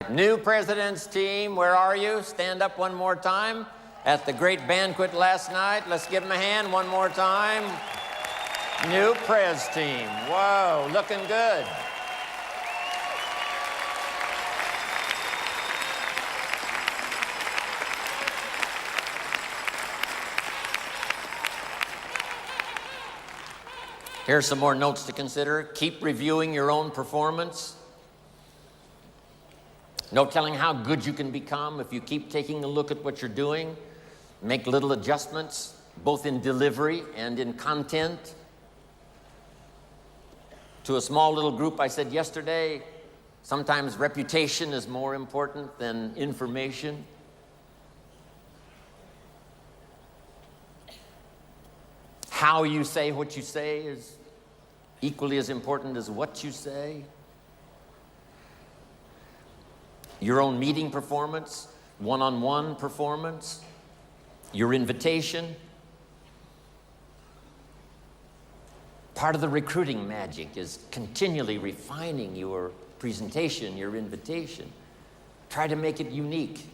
New president's team, where are you? Stand up one more time. At the great banquet last night, let's give them a hand one more time. New pres team, whoa, looking good. Here's some more notes to consider. Keep reviewing your own performance. No telling how good you can become if you keep taking a look at what you're doing. Make little adjustments, both in delivery and in content. To a small little group I said yesterday, sometimes reputation is more important than information. How you say what you say is equally as important as what you say. Your own meeting performance, one-on-one performance, your invitation. Part of the recruiting magic is continually refining your presentation, your invitation. Try to make it unique.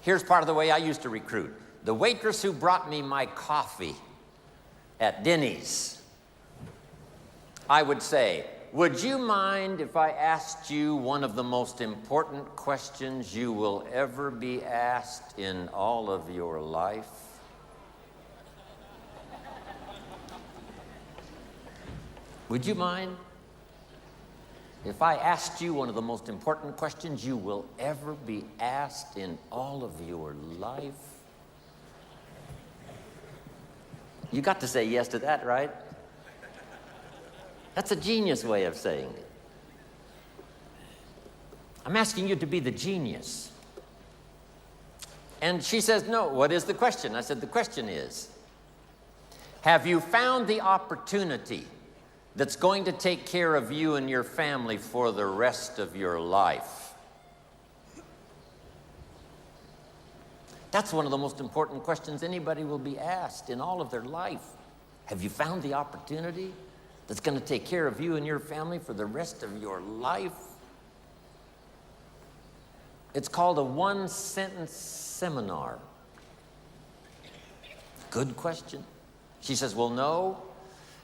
Here's part of the way I used to recruit. The waitress who brought me my coffee at Denny's, I would say, would you mind if I asked you one of the most important questions you will ever be asked in all of your life? Would you mind if I asked you one of the most important questions you will ever be asked in all of your life? You got to say yes to that, right? That's a genius way of saying it. I'm asking you to be the genius. And she says, no, what is the question? I said, the question is, have you found the opportunity that's going to take care of you and your family for the rest of your life? That's one of the most important questions anybody will be asked in all of their life. Have you found the opportunity that's going to take care of you and your family for the rest of your life? It's called a one-sentence seminar. Good question. She says, well, no.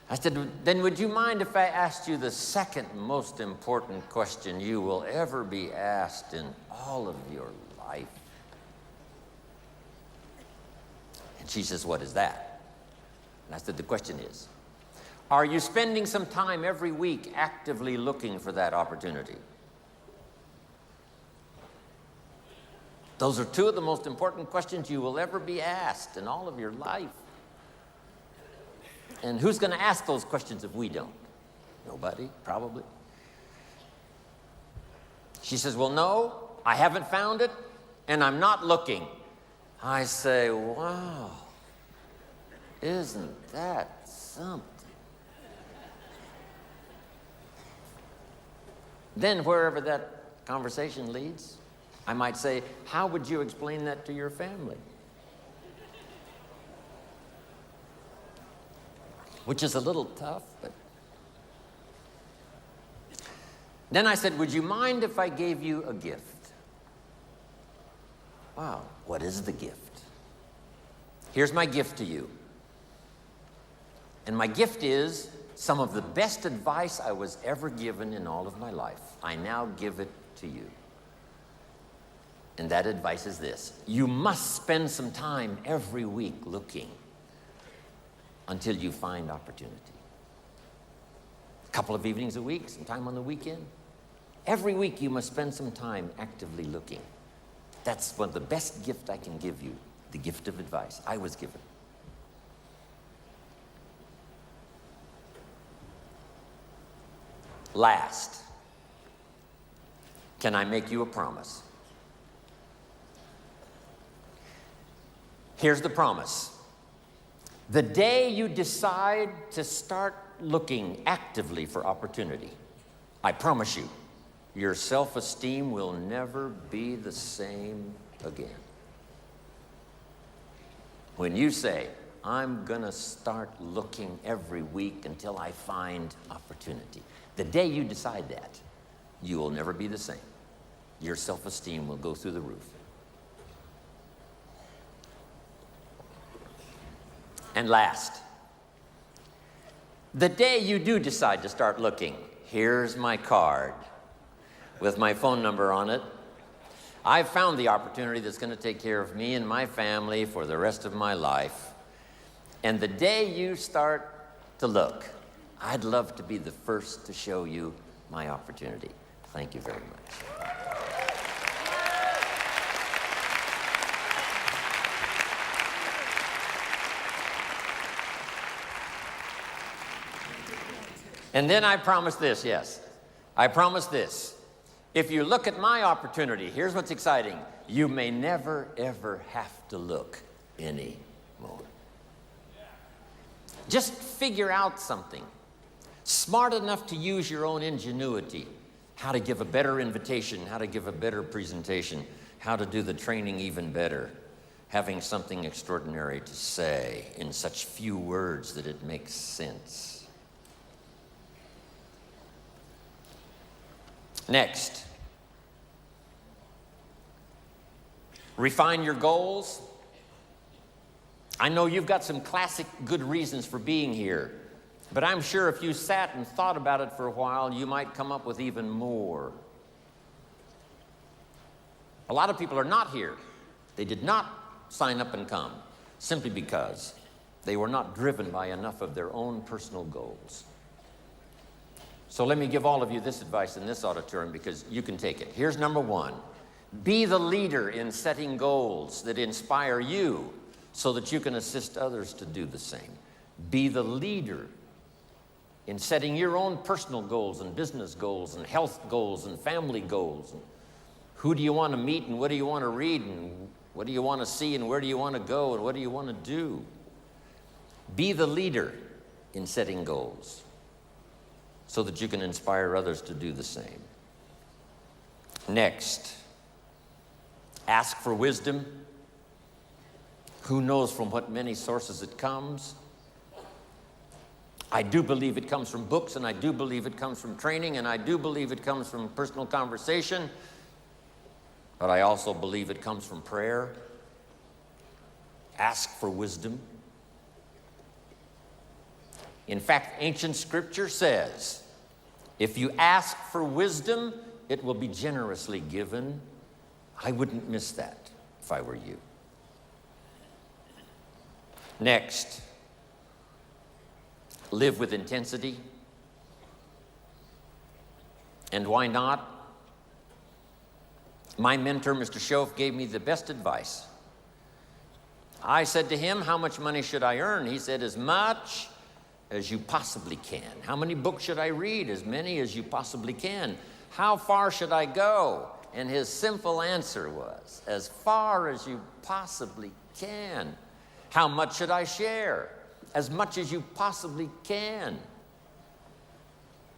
I said, then would you mind if I asked you the second most important question you will ever be asked in all of your life? And she says, what is that? And I said, the question is, are you spending some time every week actively looking for that opportunity? Those are two of the most important questions you will ever be asked in all of your life. And who's going to ask those questions if we don't? Nobody, probably. She says, well, no, I haven't found it, and I'm not looking. I say, wow, isn't that something? Then wherever that conversation leads, I might say, how would you explain that to your family? Which is a little tough, but... Then I said, would you mind if I gave you a gift? Wow, what is the gift? Here's my gift to you. And my gift is some of the best advice I was ever given in all of my life. I now give it to you. And that advice is this: you must spend some time every week looking until you find opportunity. A couple of evenings a week, some time on the weekend. Every week you must spend some time actively looking. That's one of the best gifts I can give you, the gift of advice I was given. Last, can I make you a promise? Here's the promise. The day you decide to start looking actively for opportunity, I promise you, your self-esteem will never be the same again. When you say, I'm gonna start looking every week until I find opportunity, the day you decide that, you will never be the same. your self-esteem will go through the roof. And last, the day you do decide to start looking, here's my card with my phone number on it. I've found the opportunity that's going to take care of me and my family for the rest of my life. And the day you start to look, I'd love to be the first to show you my opportunity. Thank you very much. And then I promise this, yes. I promise this. If you look at my opportunity, here's what's exciting. You may never, ever have to look anymore. Just figure out something. Smart enough to use your own ingenuity. How to give a better invitation, how to give a better presentation, how to do the training even better. Having something extraordinary to say in such few words that it makes sense. Next, refine your goals. I know you've got some classic good reasons for being here, but I'm sure if you sat and thought about it for a while, you might come up with even more. A lot of people are not here. They did not sign up and come simply because they were not driven by enough of their own personal goals. So let me give all of you this advice in this auditorium because you can take it. Here's number one. Be the leader in setting goals that inspire you so that you can assist others to do the same. Be the leader in setting your own personal goals and business goals and health goals and family goals. Who do you want to meet and what do you want to read and what do you want to see and where do you want to go and what do you want to do? Be the leader in setting goals so that you can inspire others to do the same. Next, ask for wisdom. Who knows from what many sources it comes? I do believe it comes from books, and I do believe it comes from training, and I do believe it comes from personal conversation, but I also believe it comes from prayer. Ask for wisdom. In fact, ancient scripture says, if you ask for wisdom, it will be generously given. I wouldn't miss that if I were you. Next, live with intensity. And why not? My mentor, Mr. Schoaf, gave me the best advice. I said to him, how much money should I earn? He said, as much as you possibly can. How many books should I read? As many as you possibly can. How far should I go? And his simple answer was, as far as you possibly can. How much should I share? As much as you possibly can.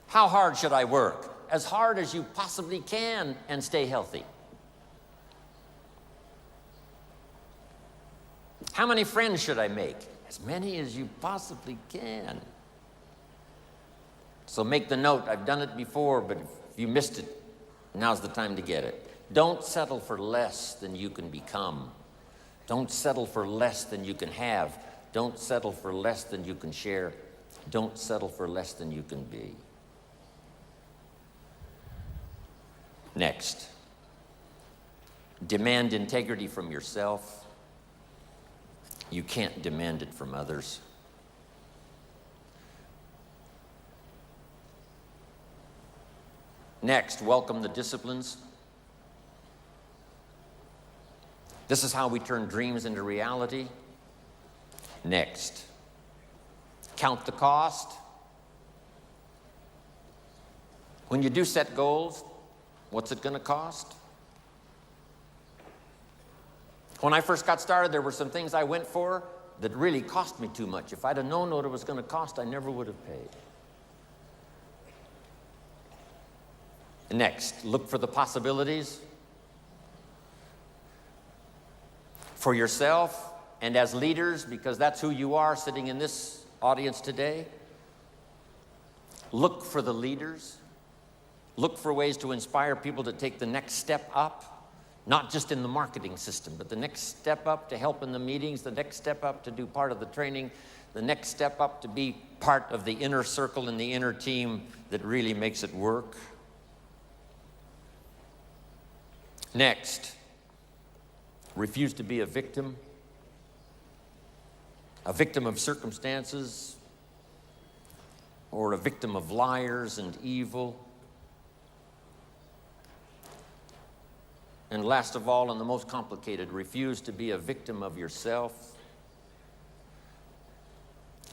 How hard should I work? As hard as you possibly can and stay healthy. How many friends should I make? As many as you possibly can. So make the note. I've done it before, but if you missed it, now's the time to get it. Don't settle for less than you can become. Don't settle for less than you can have. Don't settle for less than you can share. Don't settle for less than you can be. Next, demand integrity from yourself. You can't demand it from others. Next, welcome the disciplines. This is how we turn dreams into reality. Next, count the cost. When you do set goals, what's it going to cost? When I first got started, there were some things I went for that really cost me too much. If I'd have known what it was going to cost, I never would have paid. Next, look for the possibilities for yourself and as leaders, because that's who you are sitting in this audience today. Look for the leaders look for ways to inspire people to take the next step up, not just in the marketing system, but the next step up to help in the meetings, the next step up to do part of the training, the next step up to be part of the inner circle and the inner team that really makes it work. Next, refuse to be a victim of circumstances, or a victim of liars and evil. And last of all, and the most complicated, refuse to be a victim of yourself.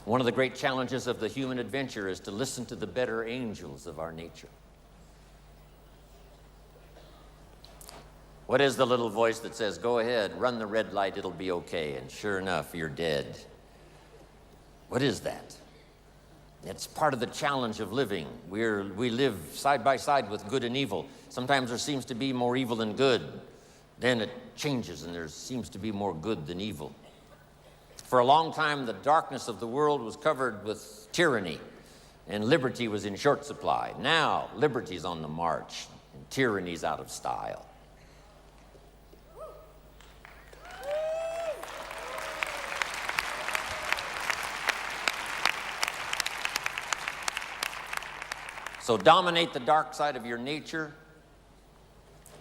One of the great challenges of the human adventure is to listen to the better angels of our nature. What is the little voice that says, go ahead, run the red light, it'll be okay, and sure enough, you're dead? What is that? It's part of the challenge of living. We live side by side with good and evil. Sometimes there seems to be more evil than good. Then it changes and there seems to be more good than evil. For a long time, the darkness of the world was covered with tyranny, and liberty was in short supply. Now, liberty's on the march, and tyranny's out of style. So dominate the dark side of your nature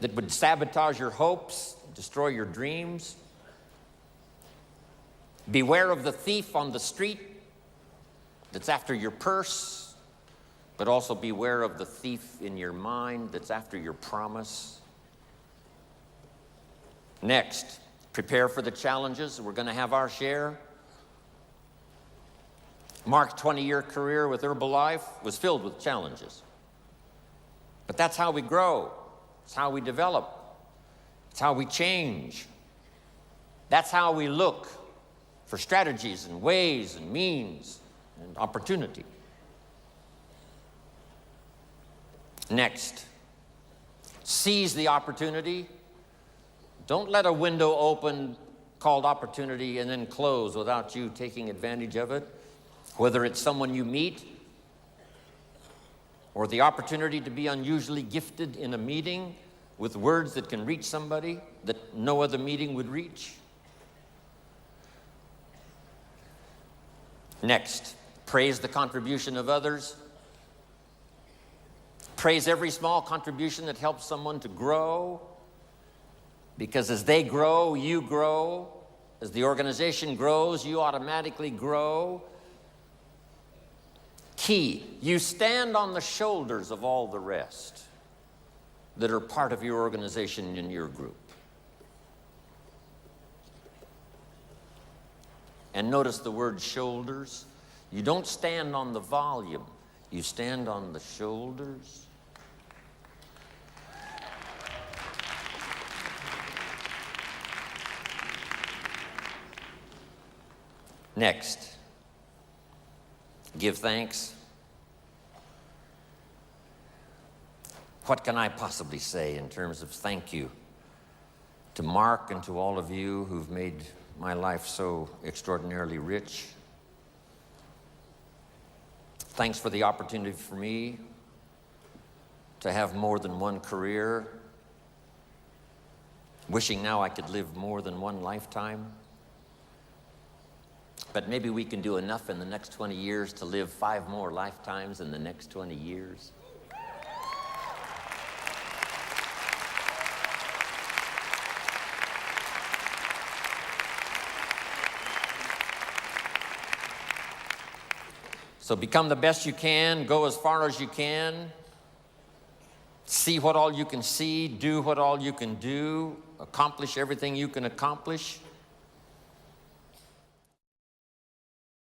that would sabotage your hopes, destroy your dreams. Beware of the thief on the street that's after your purse, but also beware of the thief in your mind that's after your promise. Next, prepare for the challenges. We're going to have our share. Mark's 20-year career with Herbalife was filled with challenges. But that's how we grow. It's how we develop. It's how we change. That's how we look for strategies and ways and means and opportunity. Next, seize the opportunity. Don't let a window open called opportunity and then close without you taking advantage of it. Whether it's someone you meet, or the opportunity to be unusually gifted in a meeting with words that can reach somebody that no other meeting would reach. Next, praise the contribution of others. Praise every small contribution that helps someone to grow, because as they grow, you grow. As the organization grows, you automatically grow. Key, you stand on the shoulders of all the rest that are part of your organization and your group. And notice the word shoulders. You don't stand on the volume, you stand on the shoulders. Next, give thanks. What can I possibly say in terms of thank you to Mark and to all of you who've made my life so extraordinarily rich? Thanks for the opportunity for me to have more than one career. Wishing now I could live more than one lifetime. But maybe we can do enough in the next 20 years to live 5 more lifetimes in the next 20 years. So become the best you can, go as far as you can, see what all you can see, do what all you can do, accomplish everything you can accomplish.